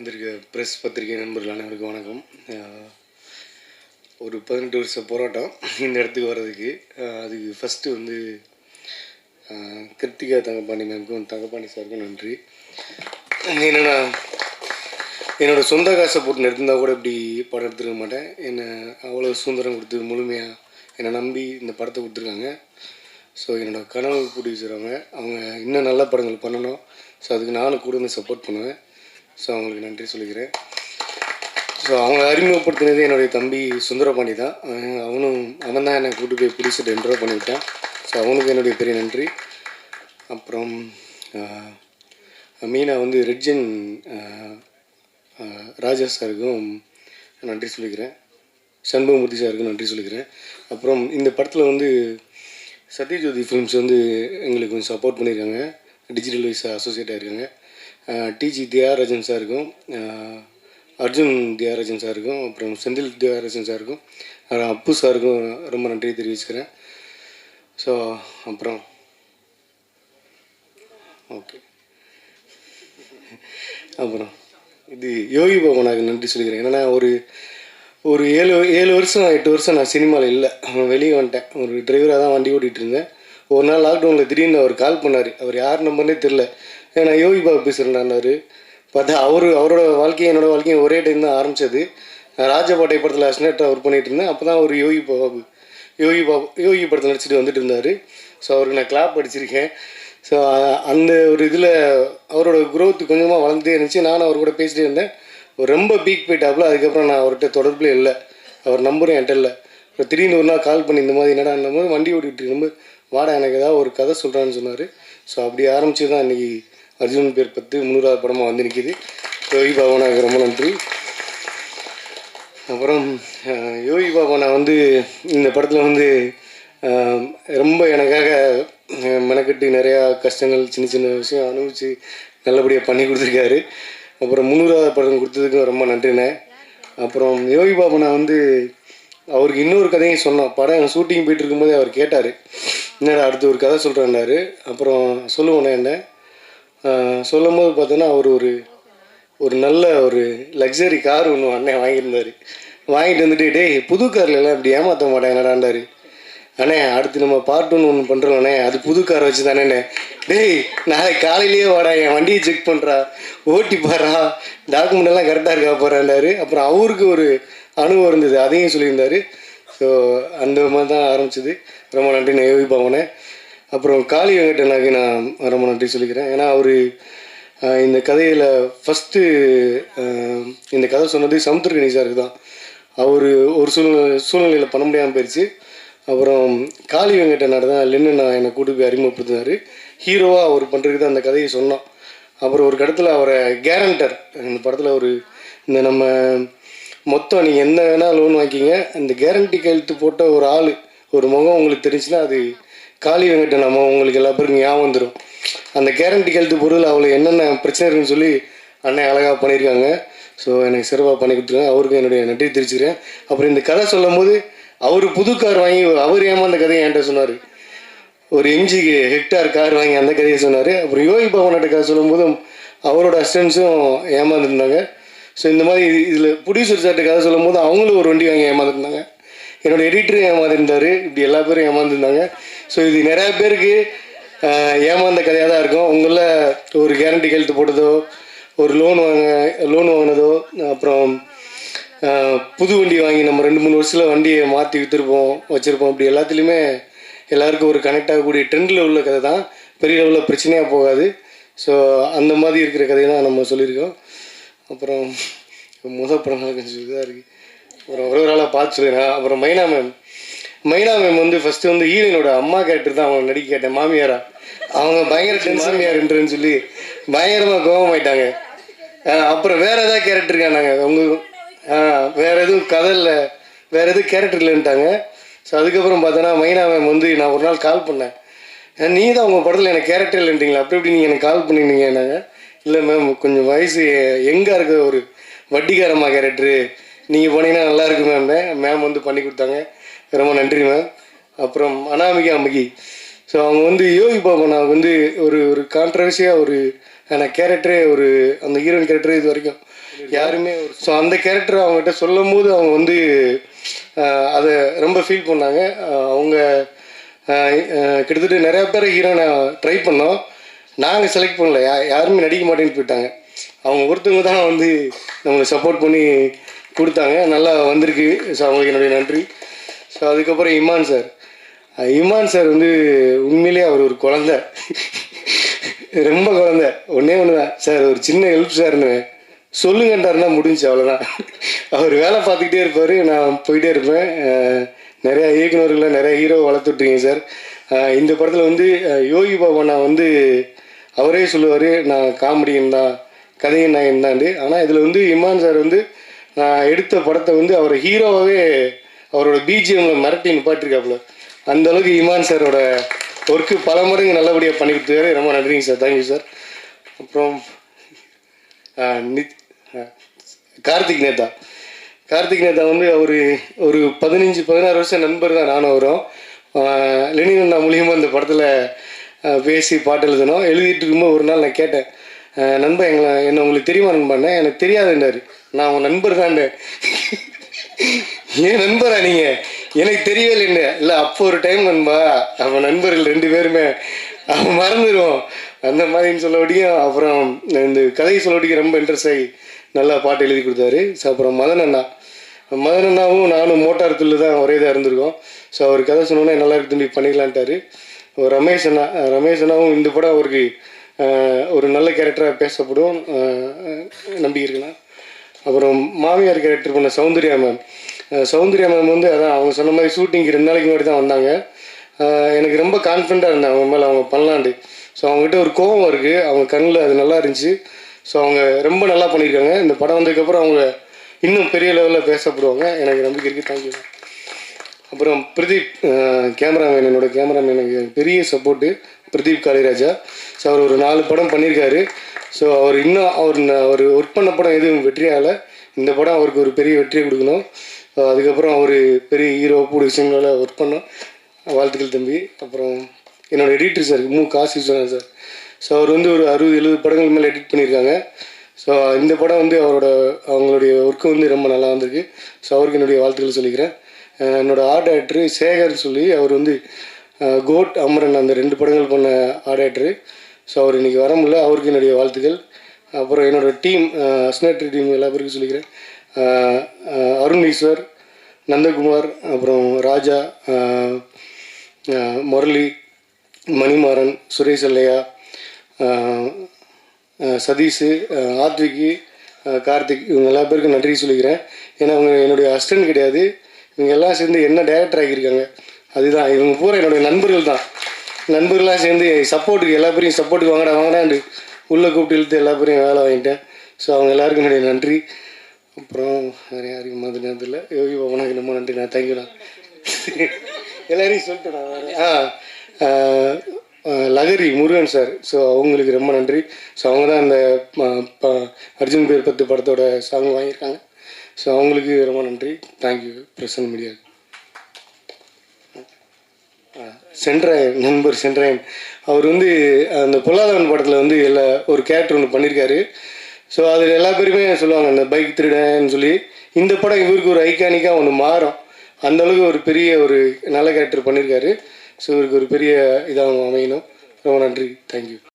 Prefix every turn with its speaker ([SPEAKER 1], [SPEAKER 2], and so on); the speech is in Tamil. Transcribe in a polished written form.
[SPEAKER 1] வந்திருக்க ப்ரெஸ் பத்திரிகை நண்பர்கள் அனைவருக்கும் வணக்கம். ஒரு 18 வருஷ போராட்டம் இந்த இடத்துக்கு வர்றதுக்கு. அதுக்கு ஃபஸ்ட்டு வந்து கிருத்திகா தங்கப்பாண்டி மேம்க்கும் தங்கப்பாண்டி சாருக்கும் நன்றி. என்னென்னா என்னோடய சொந்த காசை போட்டு எடுத்திருந்தால் கூட இப்படி படம் எடுத்துருக்க மாட்டேன். என்னை அவ்வளோ சுதந்திரம் கொடுத்து முழுமையாக என்னை நம்பி இந்த படத்தை கொடுத்துருக்காங்க. ஸோ என்னோடய கனவு ப்ரொடியூசர் அவங்க இன்னும் நல்ல படங்கள் பண்ணணும். ஸோ அதுக்கு நானும் கூட வந்து சப்போர்ட் பண்ணுவேன். ஸோ அவங்களுக்கு நன்றி சொல்லிக்கிறேன். ஸோ அவங்க அறிமுகப்படுத்தினது என்னுடைய தம்பி சுந்தரபாண்டி தான். அவன் தான் என்னை கூட்டு போய் பிடிச்சிட்டு என்ட்ரோ பண்ணிவிட்டான். ஸோ அவனுக்கு என்னுடைய பெரிய நன்றி. அப்புறம் மீனா வந்து ரெட்ஜன் ராஜா சாருக்கும் நன்றி சொல்லிக்கிறேன். சண்முகமூர்த்தி சாருக்கும் நன்றி சொல்லிக்கிறேன். அப்புறம் இந்த படத்தில் வந்து சத்யஜோதி ஃபிலிம்ஸ் வந்து எங்களுக்கு கொஞ்சம் சப்போர்ட் பண்ணியிருக்காங்க. டிஜிட்டல் வைஸ் அசோசியேட்டாக இருக்காங்க. டிஜி தியாகராஜன் சாருக்கும் அர்ஜுன் தியாகராஜன் சாருக்கும் அப்புறம் செந்தில் தியாகராஜன் சாருக்கும் அப்பு சாருக்கும் ரொம்ப நன்றி தெரிவிச்சுக்கிறேன். ஸோ அப்புறம் ஓகே அப்புறம் இது யோகி பாபனாக்கு நன்றி சொல்லிக்கிறேன். ஏன்னா ஒரு 7 வருஷம் 8 வருஷம் நான் சினிமாவில் இல்லை, வெளியே வந்துட்டேன். ஒரு டிரைவராக தான் வண்டி ஓட்டிகிட்டு இருந்தேன். ஒரு நாள் லாக்டவுனில் திடீர்னு அவர் கால் பண்ணார். அவர் யார் நம்பர்னே தெரில. ஏன்னா யோகி பாபு பேசுகிறேன்னாரு. பார்த்தா அவரோட வாழ்க்கையும் என்னோடய வாழ்க்கையும் ஒரே டைம் தான் ஆரம்பித்தது. நான் ராஜபாட்டை படத்தில் அசினேட்டராக ஒர்க் பண்ணிகிட்டு இருந்தேன். அப்போ தான் ஒரு யோகி படத்தில் நடிச்சிட்டு வந்துட்டு இருந்தார். ஸோ அவருக்கு நான் கிளாப் அடிச்சிருக்கேன். ஸோ அந்த ஒரு இதில் அவரோட குரோத் கொஞ்சமாக வளர்ந்தே இருந்துச்சு. நானும் அவர் கூட பேசிகிட்டே இருந்தேன். ரொம்ப பீக் போயிட்டாப்புல. அதுக்கப்புறம் நான் அவர்கிட்ட தொடர்பில் இல்லை, அவர் நம்பரும் என்கிட்ட இல்லை. இப்போ திடீர்னு ஒரு நாள் கால் பண்ணி இந்த மாதிரி என்னடான்னும் போது வண்டி ஓட்டிகிட்டு இருக்கும்போது வாடா எனக்கு ஏதாவது ஒரு கதை சொல்கிறான்னு சொன்னார். ஸோ அப்படி ஆரம்பித்து தான் இன்றைக்கி அர்ஜுன் பேர் 10 3வது படமாக வந்து நிற்கிது. யோகி பாபனாக்கு ரொம்ப நன்றி. அப்புறம் யோகி பாபனா வந்து இந்த படத்தில் வந்து ரொம்ப எனக்காக மெனக்கட்டு நிறையா கஷ்டங்கள் சின்ன சின்ன விஷயம் அனுபவித்து நல்லபடியாக பண்ணி கொடுத்துருக்காரு. அப்புறம் 3வது படம் கொடுத்ததுக்கும் ரொம்ப நன்றிண்ணே. அப்புறம் யோகி பாபனா வந்து அவருக்கு இன்னொரு கதையும் சொன்னோம். படம் ஷூட்டிங் போயிட்டு இருக்கும்போதே அவர் கேட்டார், என்னடா அடுத்து ஒரு கதை சொல்கிறேன்னாரு. அப்புறம் சொல்லுவோண்ணே என்ன சொல்லும் போது பார்த்தோன்னா அவர் ஒரு நல்ல ஒரு லக்ஸரி கார் ஒன்று அண்ணன் வாங்கியிருந்தார். வாங்கிட்டு வந்துட்டு டேய் புது கார்லாம் இப்படி ஏமாற்ற மாட்டேன் என்னடாண்டாரு. அண்ணே அடுத்து நம்ம பார்ட் 1 ஒன்று பண்ணுறோண்ணே, அது புது காரை வச்சு தானேண்ணே. டேய் நாளைக்கு காலையிலேயே வாடா, என் வண்டியை செக் பண்ணுறா, ஓட்டி பாரா, டாக்குமெண்ட் எல்லாம் கரெக்டாக இருக்கா போகிறாண்டாரு. அப்புறம் அவருக்கு ஒரு அனுபவம் இருந்தது, அதையும் சொல்லியிருந்தார். ஸோ அந்த மாதிரி தான் ஆரம்பிச்சிது. ரொம்ப நன்றி நான் யோகி பாபனே. அப்புறம் காளி வெங்கடனாக்கு நான் ரொம்ப நன்றி சொல்லிக்கிறேன். ஏன்னா அவர் இந்த கதையில் ஃபஸ்ட்டு இந்த கதை சொன்னது சமுத்திரகணி சாருக்கு தான். அவர் ஒரு சூழ்நிலையில் பண்ண முடியாமல் போயிடுச்சு. அப்புறம் காளி வெங்கடனார் தான் இல்லைன்னு நான் என்னை கூட்டு போய் அறிமுகப்படுத்தினார். ஹீரோவாக அவர் பண்ணுறதுக்கு தான் அந்த கதையை சொன்னோம். அப்புறம் ஒரு இடத்துல அவரை கேரண்டர் இந்த படத்தில் இந்த நம்ம மொத்தம் நீங்கள் என்ன வேணால் லோன் வாங்கிக்கிங்க, அந்த கேரண்டி கையெழுத்து போட்ட ஒரு ஆள் ஒரு முகம் உங்களுக்கு தெரிஞ்சுன்னா அது காளி வெங்கடன் நம்ம உங்களுக்கு எல்லா பேருக்கும் ஞாபகம் வந்துடும். அந்த கேரண்டி கையெழுத்து பொருள் அவ்வளோ என்னென்ன பிரச்சனை இருக்குன்னு சொல்லி அண்ணன் அழகாக பண்ணியிருக்காங்க. ஸோ எனக்கு சிறப்பாக பண்ணி கொடுத்துருக்கேன். அவருக்கு என்னுடைய நன்றி தெரிவிச்சுக்கிறேன். அப்புறம் இந்த கதை சொல்லும் போது அவர் புது கார் வாங்கி அவர் ஏமாந்த கதையை என்கிட்ட சொன்னார். ஒரு 5 ஹெக்டார் கார் வாங்கி அந்த கதையை சொன்னார். அப்புறம் யோகி பாபனாட்ட கதை சொல்லும்போதும் அவரோட அசிஸ்டன்ஸும் ஏமாந்துருந்தாங்க. ஸோ இந்த மாதிரி இதில் ப்ரொடியூசர் சார்ட்ட கதை சொல்லும் போது அவங்களும் ஒரு வண்டி வாங்கி ஏமாந்துருந்தாங்க. என்னோடய எடிட்டரும் ஏமாந்துருந்தார். இப்படி எல்லா பேரும் ஏமாந்துருந்தாங்க. ஸோ இது நிறையா பேருக்கு ஏமாந்த கதையாக தான் இருக்கும். உங்களில் ஒரு கேரண்டி கையெழுத்து போட்டதோ, ஒரு லோன் வாங்கினதோ, அப்புறம் புது வண்டி வாங்கி நம்ம 2-3 வருஷத்தில் வண்டியை மாற்றி வச்சுருப்போம். இப்படி எல்லாத்துலேயுமே எல்லாருக்கும் ஒரு கனெக்ட் ஆகக்கூடிய ட்ரெண்டில் உள்ள கதை தான். பெரிய லெவலில் பிரச்சனையாக போகாது. ஸோ அந்த மாதிரி இருக்கிற கதையை தான் நம்ம சொல்லியிருக்கோம். அப்புறம் முதல் படம் கொஞ்சம் இதாக இருக்குது. அப்புறம் ஒரு ஆளாக பார்த்து சொல்லிடுறேன். அப்புறம் மைனா மேம் வந்து ஃபஸ்ட்டு வந்து ஹீரோயினோட அம்மா கேரக்டர் தான் அவங்க நடிக்க கேட்டேன். மாமியாரா அவங்க பயங்கர டென்ஷன்யாருன்றன்னு சொல்லி பயங்கரமாக கோபமாயிட்டாங்க. அப்புறம் வேறு ஏதாவது கேரக்டர் இருக்காங்க அவங்க வேறு எதுவும் கதை இல்லை, வேறு எதுவும் கேரக்டர் இல்லைன்ட்டாங்க. ஸோ அதுக்கப்புறம் பார்த்தோன்னா மைனா மேம் வந்து நான் ஒரு நாள் கால் பண்ணேன், நீ தான் உங்கள் படத்தில் எனக்கு கேரக்டர் இல்லைன்றீங்களா, அப்படி எப்படி நீங்கள் எனக்கு கால் பண்ணிருந்தீங்கன்னாங்க. இல்லை மேம் கொஞ்சம் வயசு எங்கே இருக்க ஒரு வட்டிக்காரம்மா கேரக்டரு நீங்கள் போனீங்கன்னா நல்லாயிருக்கு மேம் வந்து பண்ணி கொடுத்தாங்க. ரொம்ப நன்றி மேம். அப்புறம் அனாமிகா அம்மகி ஸோ அவங்க வந்து யோகி பாபனாவுக்கு வந்து ஒரு கான்ட்ரவர்சியாக ஒரு ஆனால் கேரக்டரே ஒரு அந்த ஹீரோயின் கேரக்டர் இது வரைக்கும் யாருமே ஒரு ஸோ அந்த கேரக்டர் அவங்ககிட்ட சொல்லும் போது அவங்க வந்து அதை ரொம்ப ஃபீல் பண்ணாங்க. அவங்க கிட்டத்தட்ட நிறையா பேர் ஹீரோனை ட்ரை பண்ணோம், நாங்கள் செலக்ட் பண்ணல, யாருமே நடிக்க மாட்டேன்னு போயிட்டாங்க. அவங்க ஒருத்தவங்க தான் வந்து நம்மளுக்கு சப்போர்ட் பண்ணி கொடுத்தாங்க, நல்லா வந்திருக்கு. ஸோ அவங்களுக்கு என்னுடைய நன்றி. ஸோ அதுக்கப்புறம் இமான் சார் வந்து உண்மையிலேயே அவர் ஒரு குழந்த, ரொம்ப குழந்த. ஒன்றே ஒன்று தான் சார், ஒரு சின்ன ஹெல்ப் சார்னு சொல்லுங்கன்றாருன்னா முடிஞ்சு, அவ்வளோதான். அவர் வேலை பார்த்துக்கிட்டே இருப்பார், நான் போயிட்டே இருப்பேன். நிறையா இயக்குநர்களை நிறைய ஹீரோ வளர்த்துட்ருக்கீங்க சார். இந்த படத்தில் வந்து யோகி பாபா நான் வந்து அவரே சொல்லுவார், நான் காமெடியன் தான், கதையின் நாயன் தாண்டு. ஆனால் இதில் வந்து இமான் சார் வந்து நான் எடுத்த படத்தை வந்து அவர் ஹீரோவாகவே அவரோட பிஜிஎம்மில் மிரட்டி நிப்பாட்டிருக்காப்புல. அந்தளவுக்கு இமான் சாரோட ஒர்க்கு பல மடங்கு நல்லபடியாக பண்ணி கொடுத்துருக்காரு. ரொம்ப நன்றிங்க சார், தேங்க்யூ சார். அப்புறம் கார்த்திக் நேதா வந்து அவர் ஒரு 15-16 வருஷம் நண்பர் தான். நானும் வரும் லெனின் அண்ணா மூலியமாக இந்த படத்தில் பேசி பாட்டு எழுதணும். எழுதிட்டு இருக்கும்போது ஒரு நாள் நான் கேட்டேன், நண்பா என்ன உங்களுக்கு தெரியுமா நண்பாண்ணே? எனக்கு தெரியாதுன்றாரு. நான் உங்கள் நண்பர் தான்டே. ஏன் நண்பரா நீங்கள்? எனக்கு தெரியவே இல்லைன்னு. இல்லை அப்போ ஒரு டைம் நண்பா, அவன் நண்பர்கள் 2 பேருமே அவன் மறந்துடுவோம் அந்த மாதிரின்னு சொல்லபடியும். அப்புறம் இந்த கதையை சொல்லபடிக்கு ரொம்ப இன்ட்ரெஸ்ட் ஆகி நல்லா பாட்டு எழுதி கொடுத்தாரு. ஸோ அப்புறம் மதன் அண்ணாவும் நானும் மோட்டார் துள்ளு தான் ஒரே இதாக இருந்திருக்கோம். ஸோ அவர் கதை சொன்னோன்னே நல்லா இருக்கு தம்பி பண்ணிக்கலான்ட்டாரு. ரமேஷ் அண்ணாவும் இந்த படம் அவருக்கு ஒரு நல்ல கேரக்டராக பேசப்படும் நம்பி இருக்கலாம். அப்புறம் மாமியார் கேரக்டர் பண்ண சௌந்தர்யா மேம் வந்து அதான் அவங்க சொன்ன மாதிரி ஷூட்டிங்க்கு 2 நாளைக்கு முன்னாடி தான் வந்தாங்க. எனக்கு ரொம்ப கான்ஃபிடண்ட்டாக இருந்தேன் அவங்க மேலே, அவங்க பண்ணலான்ட்டு. ஸோ அவங்ககிட்ட ஒரு கோபம் இருக்குது, அவங்க கண்ணில் அது நல்லா இருந்துச்சு. ஸோ அவங்க ரொம்ப நல்லா பண்ணியிருக்காங்க. இந்த படம் வந்ததுக்கப்புறம் அவங்க இன்னும் பெரிய லெவலில் பேசப்படுவாங்க, எனக்கு நம்பிக்கை இருக்குது. தேங்க்யூ. அப்புறம் பிரதீப் கேமராமேன், என்னோடய கேமராமேன் எனக்கு பெரிய சப்போர்ட்டு, பிரதீப் காளிராஜா. ஸோ அவர் ஒரு 4 படம் பண்ணியிருக்காரு. ஸோ அவர் இன்னும் அவர் ஒர்க் பண்ண படம் எதுவும் வெற்றியாகலை. இந்த படம் அவருக்கு ஒரு பெரிய வெற்றியை கொடுக்கணும். அதுக்கப்புறம் அவர் பெரிய ஹீரோ ப்ரொடக்ஷனில் ஒர்க் பண்ணோம். வாழ்த்துக்கள் தம்பி. அப்புறம் என்னோடய editor sir Kasi Viswanathan sir. So அவர் வந்து ஒரு 60-70 படங்கள் மேலே எடிட் பண்ணியிருக்காங்க. ஸோ இந்த படம் வந்து அவங்களுடைய ஒர்க்கு வந்து ரொம்ப நல்லா வந்திருக்கு. ஸோ அவருக்கு என்னுடைய வாழ்த்துக்கள் சொல்லிக்கிறேன். என்னோடய ஆர்ட் டைரக்டரு சேகர் சொல்லி, அவர் வந்து கோட் அமரன் அந்த 2 படங்கள் பண்ண ஆர்ட் டைரக்டரு. ஸோ அவர் இன்றைக்கி வர முடியல, அவருக்கு என்னுடைய வாழ்த்துக்கள். அப்புறம் என்னோடய டீம் அஸ்னேட்ரி டீம் எல்லா பேருக்கும் சொல்லிக்கிறேன். அருண் ஈஸ்வர், நந்தகுமார், அப்புறம் ராஜா, முரளி, மணிமாறன், சுரேஷ் அல்லையா, சதீஷ், ஆத்விக்கு, கார்த்திக், இவங்க எல்லா பேருக்கும் நன்றி சொல்லிக்கிறேன். ஏன்னா அவங்க என்னுடைய அசிஸ்டன்ட் கிடையாது, இவங்க எல்லாம் சேர்ந்து என்ன டைரக்டர் ஆகியிருக்காங்க. அதுதான் இவங்க பூரா என்னுடைய நண்பர்கள் தான். நண்பர்களாக சேர்ந்து சப்போர்ட்டுக்கு எல்லா பேரையும் சப்போர்ட்டுக்கு வாங்கடான்னு உள்ளே கூப்பிட்டு இழுத்து எல்லா பேரையும் வேலை வாங்கிட்டேன். ஸோ அவங்க எல்லாருக்கும் என்னுடைய நன்றி. அப்புறம் வேறு யாருக்கும் மாதிரி நேரத்தில் யோகி பாபனாக்கு ரொம்ப நன்றி. நான் தேங்க்யூண்ணா எல்லாரையும் சொல்லிட்டு நான் வேறு லகரி முருகன் சார். ஸோ அவங்களுக்கு ரொம்ப நன்றி. ஸோ அவங்க தான் இந்த அர்ஜுன் பேர் 10 படத்தோட சாங் வாங்கியிருக்காங்க. ஸோ அவங்களுக்கு ரொம்ப நன்றி. Thank you present media. சென்ட்ராயன் அவர் வந்து அந்த பொல்லாதவன் படத்தில் வந்து ஒரு கேரக்டர் ஒன்று பண்ணியிருக்காரு. ஸோ அதில் எல்லா பேருமே சொல்லுவாங்க அந்த பைக் திருடன்னு சொல்லி. இந்த படம் இவருக்கு ஒரு ஐகானிக்காக ஒன்று மாறும், அந்தளவுக்கு ஒரு பெரிய ஒரு நல்ல கேரக்டர் பண்ணியிருக்காரு. ஸோ இவருக்கு ஒரு பெரிய இதாக அமையணும். ரொம்ப நன்றி. தேங்க்யூ.